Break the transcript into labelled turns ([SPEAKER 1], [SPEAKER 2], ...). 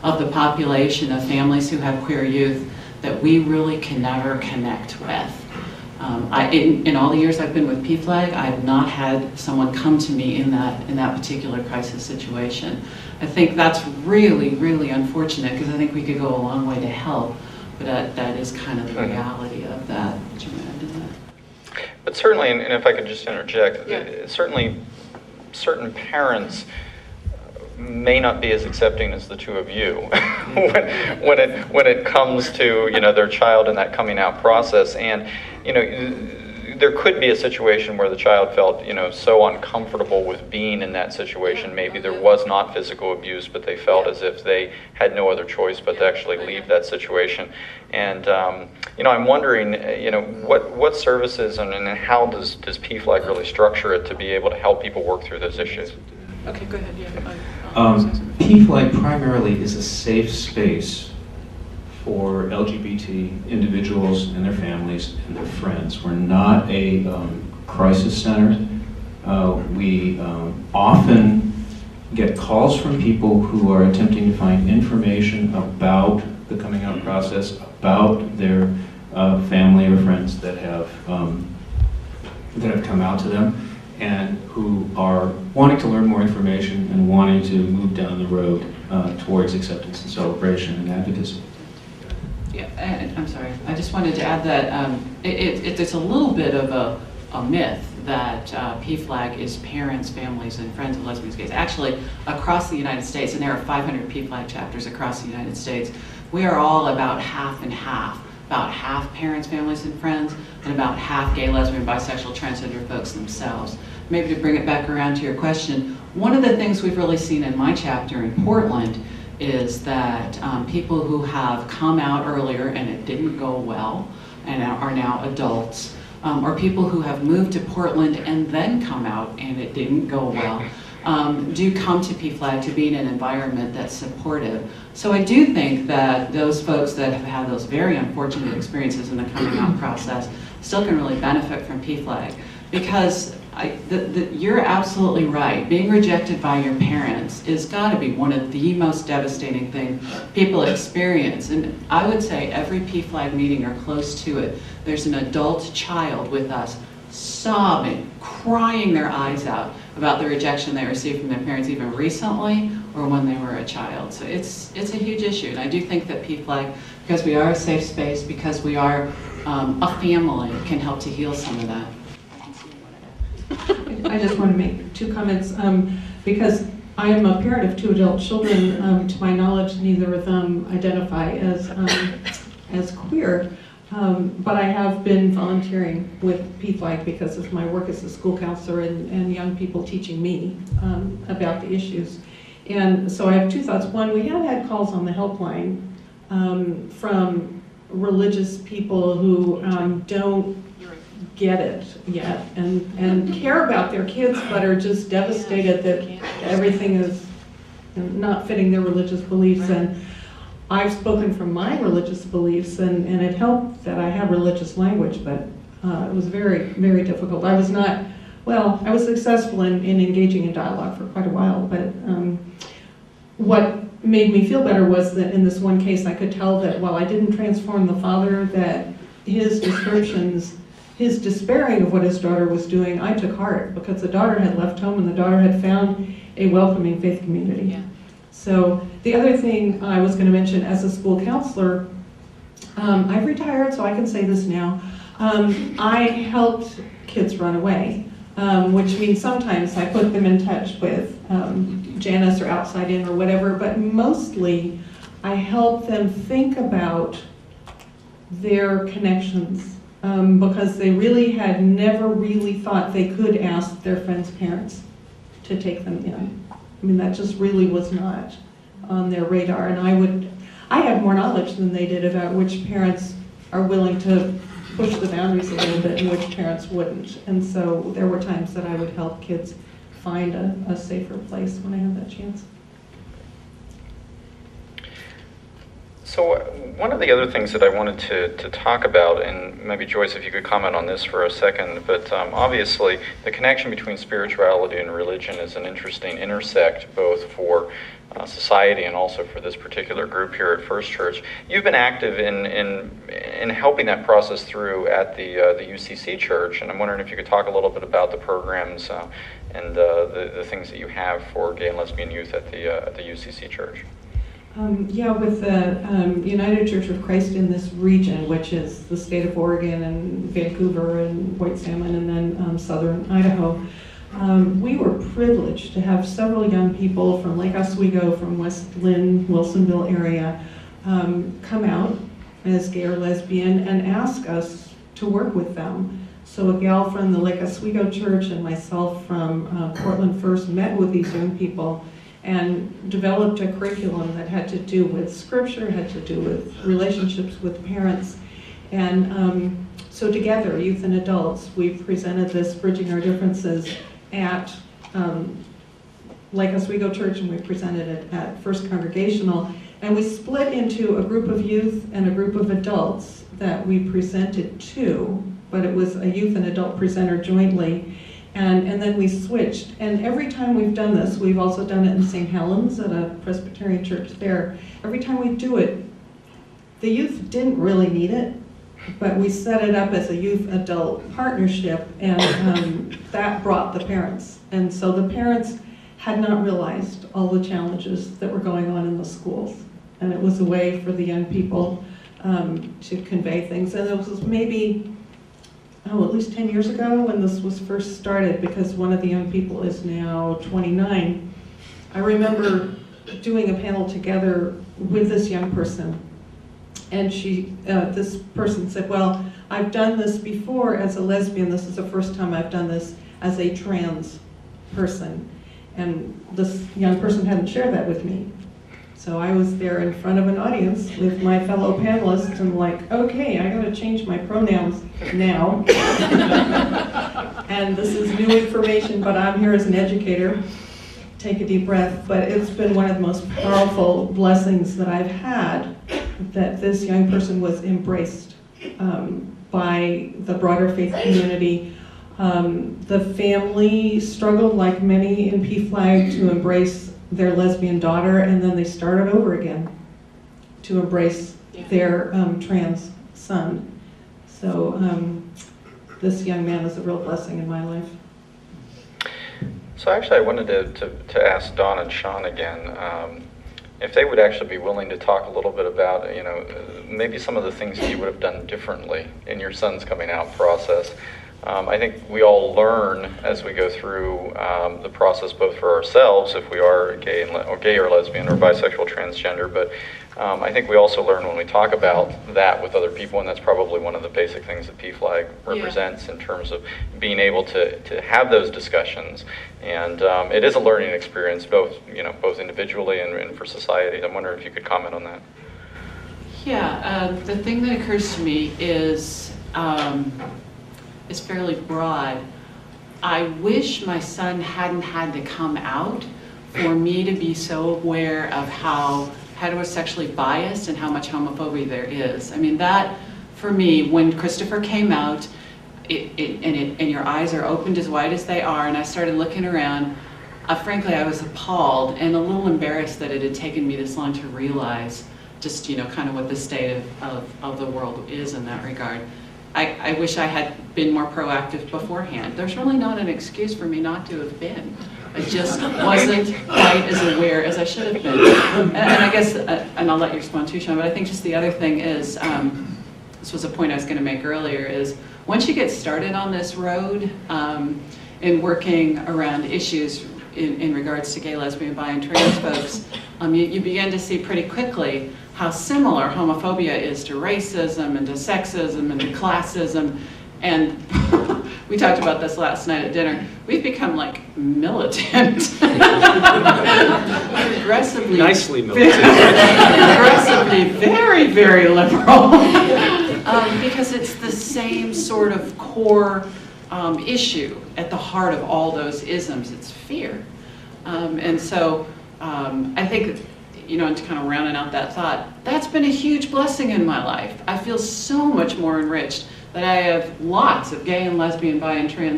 [SPEAKER 1] of the population of families who have queer youth that we really can never connect with. In all the years I've been with PFLAG, I have not had someone come to me in that particular crisis situation. I think that's really, really unfortunate, because I think we could go a long way to help, but that is kind of the reality of that. Did you want to add to that?
[SPEAKER 2] But certainly, and if I could just interject,
[SPEAKER 1] Yeah.
[SPEAKER 2] certainly certain parents may not be as accepting as the two of you when it comes to, you know, their child in that coming out process. And, you know, there could be a situation where the child felt, you know, so uncomfortable with being in that situation. Maybe there was not physical abuse, but they felt as if they had no other choice but to actually leave that situation. And you know, I'm wondering, you know, what services and how does PFLAG really structure it to be able to help people work through those issues?
[SPEAKER 1] Okay, go ahead. Yeah.
[SPEAKER 3] PFLAG primarily is a safe space for LGBT individuals and their families and their friends. We're not a crisis center. We often get calls from people who are attempting to find information about the coming out process, about their family or friends that have come out to them, and who are wanting to learn more information and wanting to move down the road towards acceptance and celebration and advocacy.
[SPEAKER 1] Yeah, and I'm sorry. I just wanted to add that it's a little bit of a myth that PFLAG is parents, families, and friends of lesbians, gays. Actually, across the United States, and there are 500 PFLAG chapters across the United States, we are all about half and half. About half parents, families, and friends, and about half gay, lesbian, bisexual, transgender folks themselves. Maybe to bring it back around to your question, one of the things we've really seen in my chapter in Portland is that people who have come out earlier and it didn't go well and are now adults, or people who have moved to Portland and then come out and it didn't go well, do come to PFLAG to be in an environment that's supportive. So I do think that those folks that have had those very unfortunate experiences in the coming out process still can really benefit from PFLAG, because you're absolutely right. Being rejected by your parents is got to be one of the most devastating things people experience. And I would say every PFLAG meeting or close to it, there's an adult child with us sobbing, crying their eyes out about the rejection they received from their parents even recently or when they were a child. So it's a huge issue. And I do think that PFLAG, because we are a safe space, because we are a family, can help to heal some of that.
[SPEAKER 4] I just want to make two comments, because I am a parent of two adult children. To my knowledge, neither of them identify as queer, but I have been volunteering with PFLAG because of my work as a school counselor and young people teaching me about the issues. And so I have two thoughts. One, we have had calls on the helpline from religious people who don't get it yet and care about their kids, but are just devastated that everything is not fitting their religious beliefs. And I've spoken from my religious beliefs, and it helped that I have religious language, but it was very, very difficult. I was not, well, I was successful in engaging in dialogue for quite a while, but what made me feel better was that in this one case I could tell that while I didn't transform the father, that his descriptions, his despairing of what his daughter was doing, I took heart, because the daughter had left home and the daughter had found a welcoming faith community. Yeah. So the other thing I was going to mention, as a school counselor, I've retired, so I can say this now. I helped kids run away, which means sometimes I put them in touch with Janice or Outside In or whatever, but mostly I help them think about their connections. Because they really had never really thought they could ask their friends' parents to take them in. I mean, that just really was not on their radar. And I have more knowledge than they did about which parents are willing to push the boundaries a little bit and which parents wouldn't. And so there were times that I would help kids find a safer place when I had that chance.
[SPEAKER 2] So one of the other things that I wanted to talk about, and maybe Joyce, if you could comment on this for a second, but obviously the connection between spirituality and religion is an interesting intersect both for society and also for this particular group here at First Church. You've been active in helping that process through at the UCC Church, and I'm wondering if you could talk a little bit about the programs and the things that you have for gay and lesbian youth at the UCC Church.
[SPEAKER 4] Yeah, with the United Church of Christ in this region, which is the state of Oregon and Vancouver and White Salmon and then southern Idaho, we were privileged to have several young people from Lake Oswego, from West Lynn, Wilsonville area, come out as gay or lesbian and ask us to work with them. So a gal from the Lake Oswego Church and myself from Portland First met with these young people and developed a curriculum that had to do with scripture, had to do with relationships with parents. And so together, youth and adults, we presented this Bridging Our Differences at Lake Oswego Church, and we presented it at First Congregational. And we split into a group of youth and a group of adults that we presented to, but it was a youth and adult presenter jointly. And then we switched. And every time we've done this, we've also done it in St. Helens at a Presbyterian church there. Every time we do it, the youth didn't really need it, but we set it up as a youth-adult partnership, and that brought the parents. And so the parents had not realized all the challenges that were going on in the schools. And it was a way for the young people to convey things. And it was maybe at least 10 years ago when this was first started, because one of the young people is now 29. I remember doing a panel together with this young person, and this person said, well, I've done this before as a lesbian. This is the first time I've done this as a trans person. And this young person hadn't shared that with me. So I was there in front of an audience with my fellow panelists and like, okay, I gotta change my pronouns now. And this is new information, but I'm here as an educator. Take a deep breath. But it's been one of the most powerful blessings that I've had, that this young person was embraced by the broader faith community. The family struggled, like many in PFLAG, to embrace their lesbian daughter, and then they started over again to embrace their trans son. So this young man is a real blessing in my life.
[SPEAKER 2] So actually I wanted to ask Dawn and Sean again, if they would actually be willing to talk a little bit about, maybe some of the things that you would have done differently in your son's coming out process. I think we all learn as we go through the process, both for ourselves, if we are gay or lesbian or bisexual, transgender, but I think we also learn when we talk about that with other people, and that's probably one of the basic things that PFLAG represents in terms of being able to have those discussions. And it is a learning experience, both individually and for society. I'm wondering if you could comment on that.
[SPEAKER 1] Yeah, the thing that occurs to me is fairly broad. I wish my son hadn't had to come out for me to be so aware of how heterosexually biased and how much homophobia there is. I mean, that, for me, when Christopher came out, and your eyes are opened as wide as they are, and I started looking around, frankly, I was appalled and a little embarrassed that it had taken me this long to realize just, kind of what the state of the world is in that regard. I wish I had been more proactive beforehand. There's really not an excuse for me not to have been. I just wasn't quite as aware as I should have been. And I guess, and I'll let you respond too, Sean, but I think just the other thing is, this was a point I was going to make earlier, is once you get started on this road in working around issues in regards to gay, lesbian, bi, and trans folks, you begin to see pretty quickly how similar homophobia is to racism and to sexism and to classism. And we talked about this last night at dinner. We've become like militant. Aggressively.
[SPEAKER 5] Nicely militant.
[SPEAKER 1] Aggressively very, very liberal. Because it's the same sort of core issue at the heart of all those isms. It's fear. And so I think you know, and to kind of rounding out that thought, that's been a huge blessing in my life. I feel so much more enriched that I have lots of gay and lesbian, bi and trans